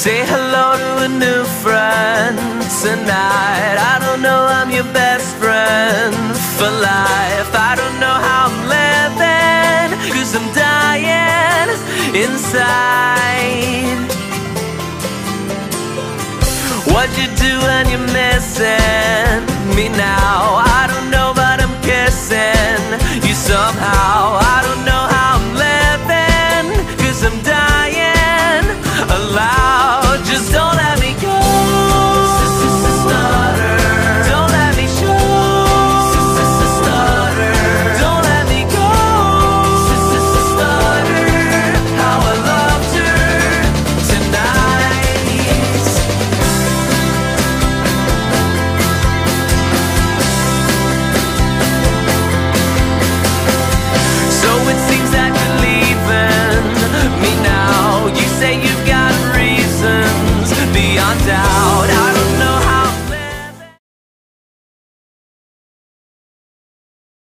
Say hello to a new friend tonight. I don't know, I'm your best friend for life. I don't know how I'm living, 'cause I'm dying inside. What'd you do when you're missing me now? I don't know, but I'm kissing you somehow. I don't know